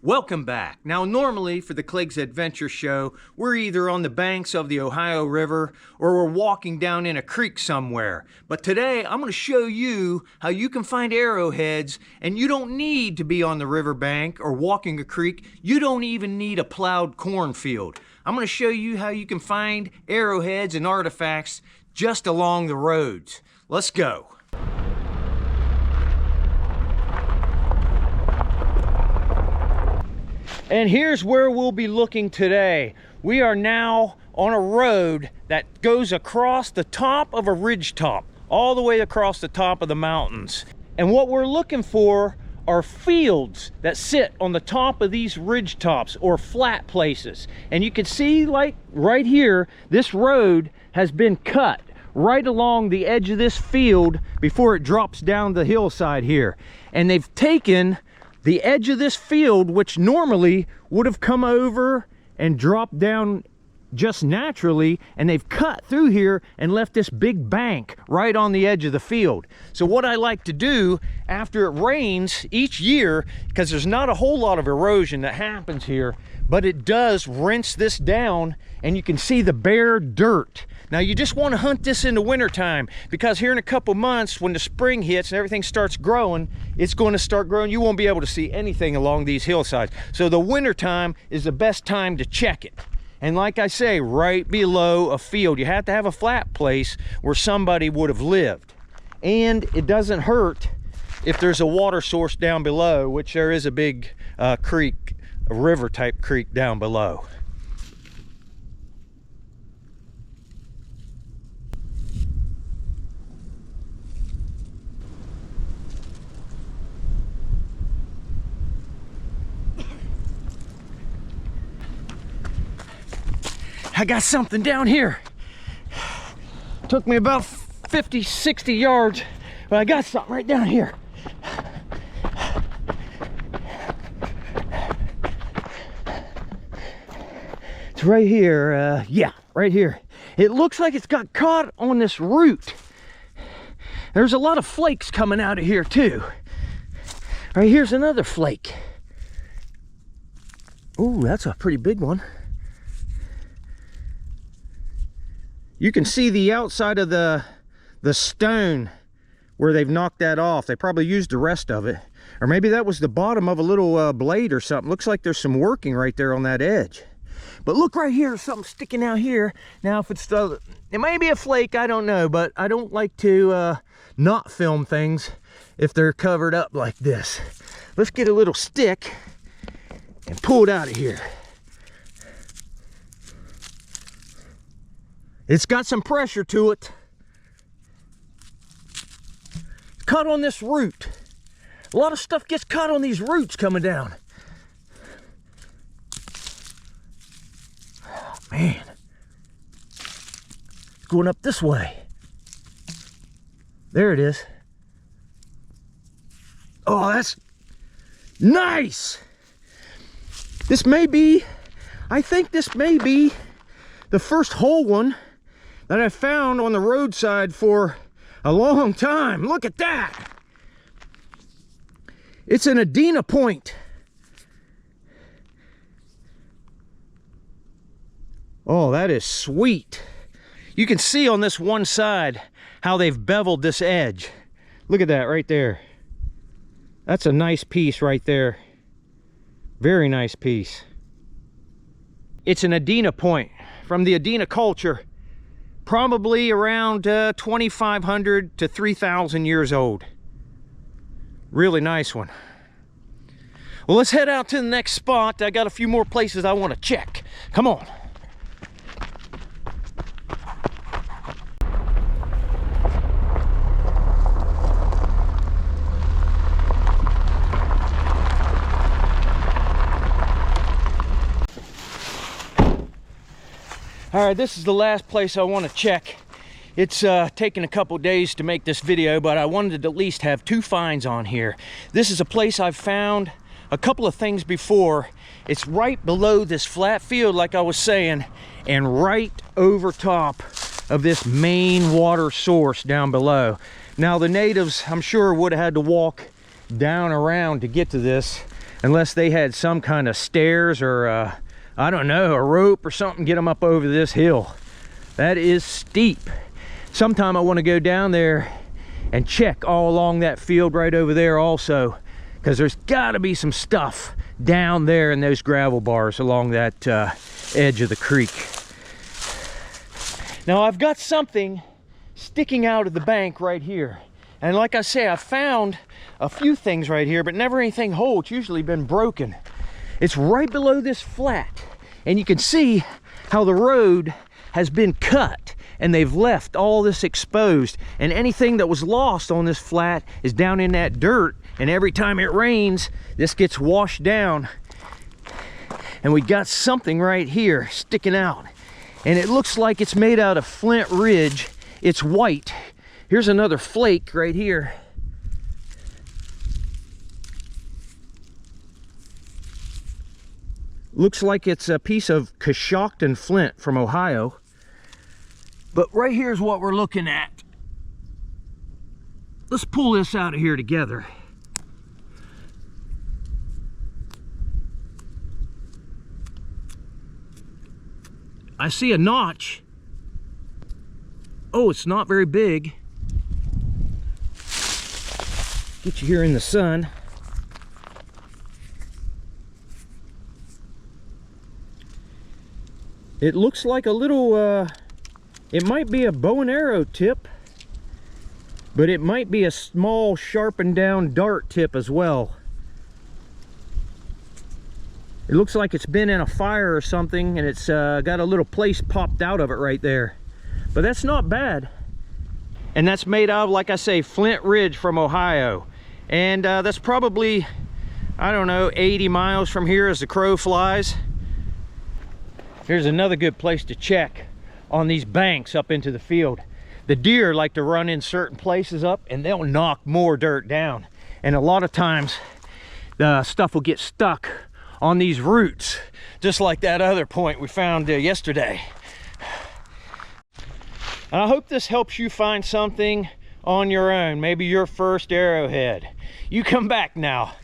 Welcome back. Now, normally for the Clegg's Adventure Show, we're either on the banks of the Ohio River or we're walking down in a creek somewhere. But today, I'm going to show you how you can find arrowheads, and you don't need to be on the riverbank or walking a creek. You don't even need a plowed cornfield. I'm going to show you how you can find arrowheads and artifacts just along the roads. Let's go. And here's where we'll be looking today. We are now on a road that goes across the top of a ridge top, all the way across the top of the mountains. And what we're looking for are fields that sit on the top of these ridge tops or flat places. And you can see, like right here, this road has been cut right along the edge of this field before it drops down the hillside here. And they've taken the edge of this field, which normally would have come over and dropped down just naturally, and they've cut through here and left this big bank right on the edge of the field. So what I like to do after it rains each year, because there's not a whole lot of erosion that happens here, but it does rinse this down and you can see the bare dirt. Now you just want to hunt this in the wintertime, because here in a couple months when the spring hits and everything starts growing, it's going to start growing. You won't be able to see anything along these hillsides. So the wintertime is the best time to check it. And like I say, right below a field, you have to have a flat place where somebody would have lived. And it doesn't hurt if there's a water source down below, which there is a big creek, a river type creek down below. I got something down here. Took me about 50, 60 yards, but I got something right down here. It's right here, yeah, right here. It looks like it's got caught on this root. There's a lot of flakes coming out of here too. Right here's another flake. Ooh, that's a pretty big one. You can see the outside of the stone where they've knocked that off. They probably used the rest of it. Or maybe that was the bottom of a little blade or something. Looks like there's some working right there on that edge. But look right here, something sticking out here. Now if it's it may be a flake, I don't know, but I don't like to not film things if they're covered up like this. Let's get a little stick and pull it out of here. It's got some pressure to it. It's caught on this root. A lot of stuff gets caught on these roots coming down. Oh, man. It's going up this way. There it is. Oh, that's nice. This may be, I think this may be the first whole one that I found on the roadside for a long time. Look at that. It's an Adena point. Oh, that is sweet. You can see on this one side how they've beveled this edge. Look at that right there. That's a nice piece right there. Very nice piece. It's an Adena point from the Adena culture. Probably around 2,500 to 3,000 years old. Really nice one. Well, let's head out to the next spot. I got a few more places I want to check. Come on. All right, this is the last place I want to check. It's taken a couple days to make this video, but I wanted to at least have two finds on here. This is a place I've found a couple of things before. It's right below this flat field, like I was saying, and right over top of this main water source down below. Now the natives, I'm sure, would have had to walk down around to get to this. unless they had some kind of stairs or I don't know, a rope or something, get them up over this hill. That is steep. Sometime I want to go down there and check all along that field right over there also, because there's got to be some stuff down there in those gravel bars along that edge of the creek. Now I've got something sticking out of the bank right here, and like I say, I found a few things right here, but never anything whole. It's usually been broken. It's right below this flat, and you can see how the road has been cut and they've left all this exposed, and anything that was lost on this flat is down in that dirt, and every time it rains this gets washed down. And we got something right here sticking out, and it looks like it's made out of flint ridge. It's white. Here's another flake right here. Looks like it's a piece of Coshocton flint from Ohio. But right here's what we're looking at. Let's pull this out of here together. I see a notch. Oh, it's not very big. Get you here in the sun. It looks like a little, it might be a bow and arrow tip, but it might be a small sharpened down dart tip as well. It looks like it's been in a fire or something, and it's got a little place popped out of it right there. But that's not bad. And that's made out of, like I say, flint ridge from Ohio. And that's probably, I don't know, 80 miles from here as the crow flies. Here's another good place to check on these banks up into the field. The deer like to run in certain places up, and they'll knock more dirt down. And a lot of times the stuff will get stuck on these roots, just like that other point we found yesterday. And I hope this helps you find something on your own, maybe your first arrowhead. You come back now.